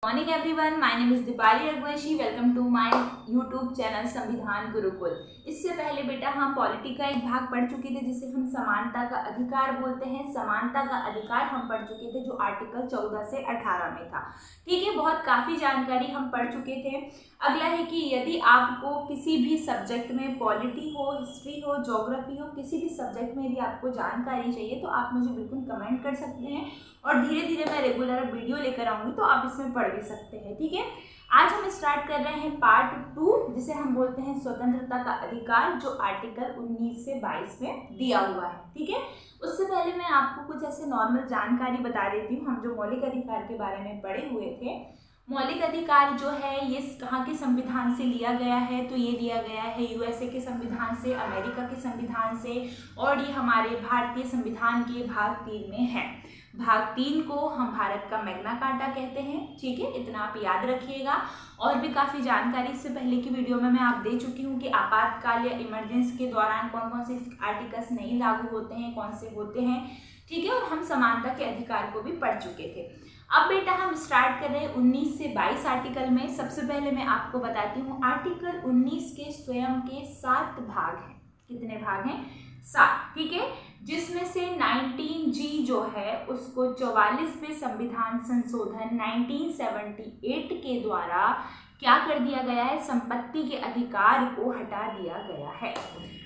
Morning everyone, my name is Deepali Raghuvanshi. Welcome to my YouTube channel Samvidhan Gurukul. इससे पहले बेटा हम पॉलिटी का एक भाग पढ़ चुके थे जिसे हम समानता का अधिकार बोलते हैं। समानता का अधिकार हम पढ़ चुके थे जो आर्टिकल 14 से 18 में था। ठीक है, बहुत काफ़ी जानकारी हम पढ़ चुके थे। अगला है कि यदि आपको किसी भी सब्जेक्ट में, पॉलिटी हो, हिस्ट्री हो, ज्योग्राफी हो, किसी भी सब्जेक्ट में यदि आपको जानकारी चाहिए तो आप मुझे बिल्कुल कमेंट कर सकते हैं और धीरे धीरे मैं रेगुलर वीडियो लेकर आऊँगी तो आप इसमें पढ़ भी सकते हैं। ठीक है, आज हम स्टार्ट कर रहे हैं पार्ट 2 जिसे हम बोलते हैं स्वतंत्रता का अधिकार, जो आर्टिकल 19 से 22 में दिया हुआ है। ठीक है, उससे पहले मैं आपको कुछ ऐसे नॉर्मल जानकारी बता देती हूँ। हम जो मौलिक अधिकार के बारे में पढ़े हुए थे, मौलिक अधिकार जो है ये कहाँ के संविधान से लिया गया है, तो ये लिया गया है यूएसए के संविधान से, अमेरिका के संविधान से, और ये हमारे भारतीय संविधान के भाग 3 में है। भाग 3 को हम भारत का मैग्ना कार्टा कहते हैं। ठीक है, इतना आप याद रखिएगा। और भी काफ़ी जानकारी इससे पहले की वीडियो में मैं आप दे चुकी हूँ कि आपातकाल या इमरजेंसी के दौरान कौन कौन से आर्टिकल्स नहीं लागू होते हैं, कौन से होते हैं। ठीक है, और हम समानता के अधिकार को भी पढ़ चुके थे। अब बेटा हम स्टार्ट कर रहे हैं 19 से 22 आर्टिकल में। सबसे पहले मैं आपको बताती हूँ, आर्टिकल 19 के स्वयं के 7 भाग हैं। कितने भाग हैं? 7। ठीक है, जिसमें से 19G जो है उसको 44वें संविधान संशोधन 1978 के द्वारा क्या कर दिया गया है, संपत्ति के अधिकार को हटा दिया गया है।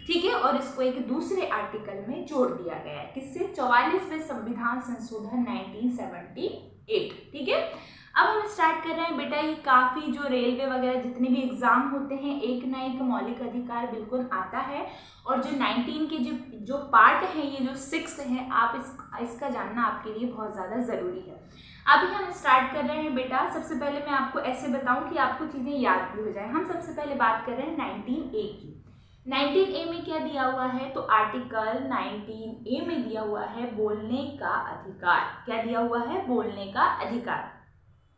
ठीक है, और इसको एक दूसरे आर्टिकल में जोड़ दिया गया है। किससे? 44वें संविधान संशोधन 1978। ठीक है, अब हम स्टार्ट कर रहे हैं बेटा। ये काफ़ी जो रेलवे वगैरह जितने भी एग्जाम होते हैं, एक ना एक मौलिक अधिकार बिल्कुल आता है। और जो 19 के जो पार्ट है, ये जो 6 है, आप इसका जानना आपके लिए बहुत ज़्यादा ज़रूरी है। अभी हम स्टार्ट कर रहे हैं बेटा। सबसे पहले मैं आपको ऐसे बताऊं कि आपको चीज़ें याद भी हो जाए। हम सबसे पहले बात कर रहे हैं 19A की। 19A में क्या दिया हुआ है, तो आर्टिकल 19A में दिया हुआ है बोलने का अधिकार। क्या दिया हुआ है? बोलने का अधिकार।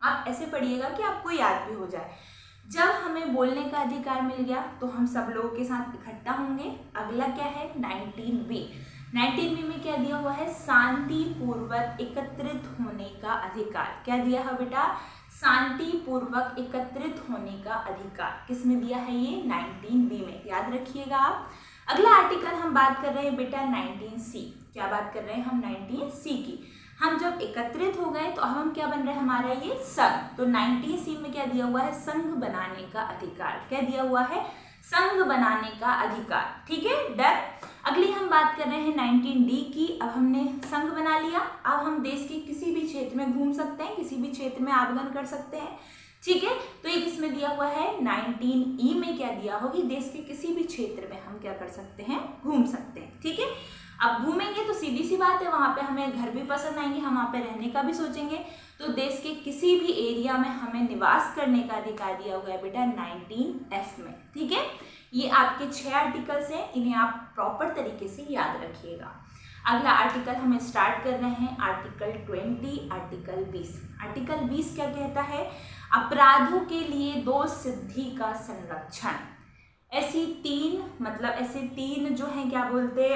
आप ऐसे पढ़िएगा कि आपको याद भी हो जाए। जब हमें बोलने का अधिकार मिल गया तो हम सब लोगों के साथ इकट्ठा होंगे। अगला क्या है? 19B। 19B में क्या दिया हुआ है? शांतिपूर्वक एकत्रित होने का अधिकार। क्या दिया है बेटा? शांतिपूर्वक एकत्रित होने का अधिकार। किस में दिया है ये? 19B में। याद रखिएगा आप। अगला आर्टिकल हम बात कर रहे हैं बेटा 19C। क्या बात कर रहे हैं हम? 19C की। हम जब एकत्रित हो गए तो अब हम क्या बन रहे हैं? हमारा ये संघ। तो 19C में क्या दिया हुआ है? संघ बनाने का अधिकार। क्या दिया हुआ है? संघ बनाने का अधिकार। ठीक है, डन। अगली हम बात कर रहे हैं 19D की। अब हमने संघ बना लिया। अब हम देश के किसी भी क्षेत्र में घूम सकते हैं, किसी भी क्षेत्र में आवेदन कर सकते हैं। ठीक है, तो ये किसमें दिया हुआ है? 19E में क्या दिया होगी? देश के किसी भी क्षेत्र में हम क्या कर सकते हैं? घूम सकते हैं। ठीक है, अब घूमेंगे तो सीधी सी बात है, वहाँ पे हमें घर भी पसंद आएंगे, हम वहाँ पे रहने का भी सोचेंगे। तो देश के किसी भी एरिया में हमें निवास करने का अधिकार दिया हुआ है बेटा 19F में। ठीक है, ये आपके 6 आर्टिकल्स हैं, इन्हें आप प्रॉपर तरीके से याद रखिएगा। अगला आर्टिकल हम स्टार्ट कर रहे हैं आर्टिकल 20, आर्टिकल 20। आर्टिकल 20 क्या कहता है? अपराधों के लिए दोष सिद्धि का संरक्षण। ऐसे तीन जो हैं क्या बोलते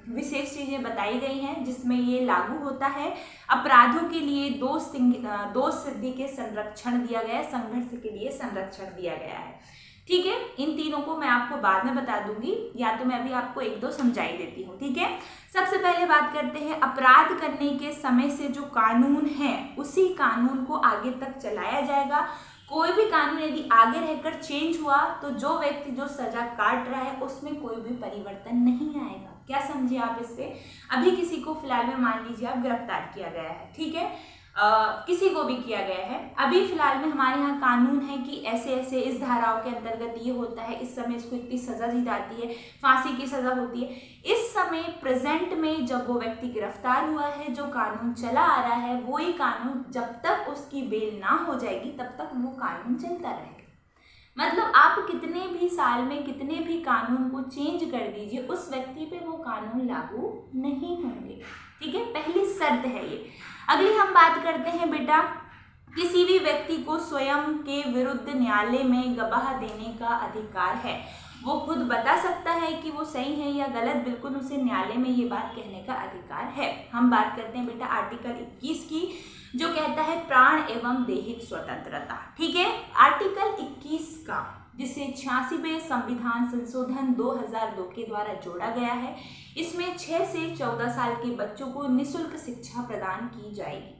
विशेष चीज़ें बताई गई हैं जिसमें ये लागू होता है। अपराधों के लिए दोष सिद्धि के संरक्षण दिया गया है, संघर्ष के लिए संरक्षण दिया गया है। ठीक है, इन तीनों को मैं आपको बाद में बता दूंगी, या तो मैं अभी आपको 1-2 समझाई देती हूँ। ठीक है, सबसे पहले बात करते हैं अपराध करने के समय से जो कानून है उसी कानून को आगे तक चलाया जाएगा। कोई भी कानून यदि आगे रहकर चेंज हुआ तो जो व्यक्ति जो सजा काट रहा है उसमें कोई भी परिवर्तन नहीं आएगा। क्या समझे आप इससे? अभी किसी को फिलहाल में मान लीजिए आप गिरफ्तार किया गया है, ठीक है, किसी को भी किया गया है। अभी फिलहाल में हमारे यहाँ कानून है कि ऐसे ऐसे इस धाराओं के अंतर्गत ये होता है, इस समय इसको इतनी सजा दी जाती है, फांसी की सजा होती है। इस समय प्रेजेंट में जब वो व्यक्ति गिरफ्तार हुआ है, जो कानून चला आ रहा है वही कानून जब तक उसकी बेल ना हो जाएगी तब तक वो कानून चलता रहेगा। मतलब आप कितने भी साल में कितने भी कानून को चेंज कर दीजिए, उस व्यक्ति पे वो कानून लागू नहीं होंगे। ठीक है, पहली शर्त है ये। अगली हम बात करते हैं बेटा, किसी भी व्यक्ति को स्वयं के विरुद्ध न्यायालय में गवाह देने का अधिकार है। वो खुद बता सकता है कि वो सही है या गलत, बिल्कुल उसे न्यायालय में ये बात कहने का अधिकार है। हम बात करते हैं बेटा आर्टिकल 21 की। जो कहता है प्राण एवं दैहिक स्वतंत्रता। ठीक है, आर्टिकल 21 का, जिसे 86वें संविधान संशोधन 2002 के द्वारा जोड़ा गया है, इसमें 6 से 14 साल के बच्चों को निःशुल्क शिक्षा प्रदान की जाएगी।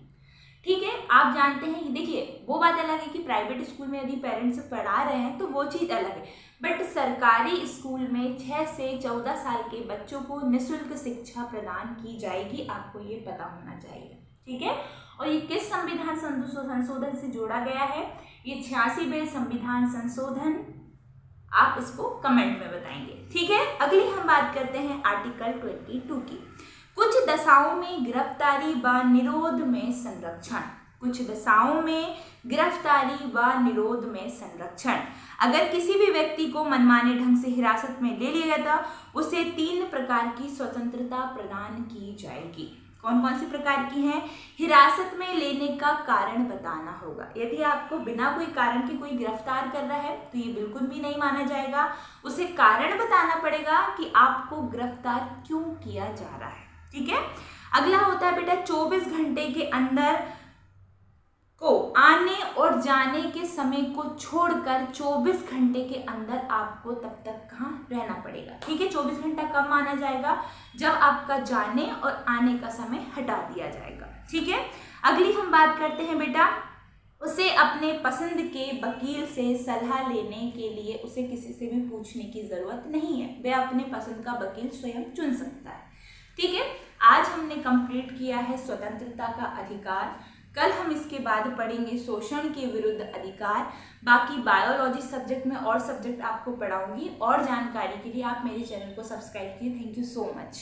ठीक है, आप जानते हैं कि देखिए वो बात अलग है कि प्राइवेट स्कूल में यदि पेरेंट्स पढ़ा रहे हैं तो वो चीज़ अलग है, बट सरकारी स्कूल में 6 से 14 साल के बच्चों को निःशुल्क शिक्षा प्रदान की जाएगी, आपको ये पता होना चाहिए। ठीक है, और ये किस संविधान संशोधन से जोड़ा गया है? ये 86वें संविधान संशोधन, आप इसको कमेंट में बताएंगे। ठीक है, अगली हम बात करते हैं आर्टिकल 22 की। कुछ दशाओं में गिरफ्तारी व निरोध में संरक्षण। कुछ दशाओं में गिरफ्तारी व निरोध में संरक्षण। अगर किसी भी व्यक्ति को मनमाने ढंग से हिरासत में ले लिया गया था, उसे 3 प्रकार की स्वतंत्रता प्रदान की जाएगी। कौन कौन सी प्रकार की हैं? हिरासत में लेने का कारण बताना होगा। यदि आपको बिना कोई कारण के कोई गिरफ्तार कर रहा है तो ये बिल्कुल भी नहीं माना जाएगा, उसे कारण बताना पड़ेगा कि आपको गिरफ्तार क्यों किया जा रहा है। ठीक है, अगला होता है बेटा 24 घंटे के अंदर को आने और जाने के समय को छोड़कर 24 घंटे के अंदर आपको तब तक कहाँ रहना पड़ेगा। ठीक है, 24 घंटा कब माना जाएगा? जब आपका जाने और आने का समय हटा दिया जाएगा। ठीक है, अगली हम बात करते हैं बेटा, उसे अपने पसंद के वकील से सलाह लेने के लिए उसे किसी से भी पूछने की ज़रूरत नहीं है, वह अपने पसंद का वकील स्वयं चुन सकता है। ठीक है, आज हमने कंप्लीट किया है स्वतंत्रता का अधिकार। कल हम इसके बाद पढ़ेंगे शोषण के विरुद्ध अधिकार। बाकी बायोलॉजी सब्जेक्ट में और सब्जेक्ट आपको पढ़ाऊंगी। और जानकारी के लिए आप मेरे चैनल को सब्सक्राइब कीजिए। Thank you so much.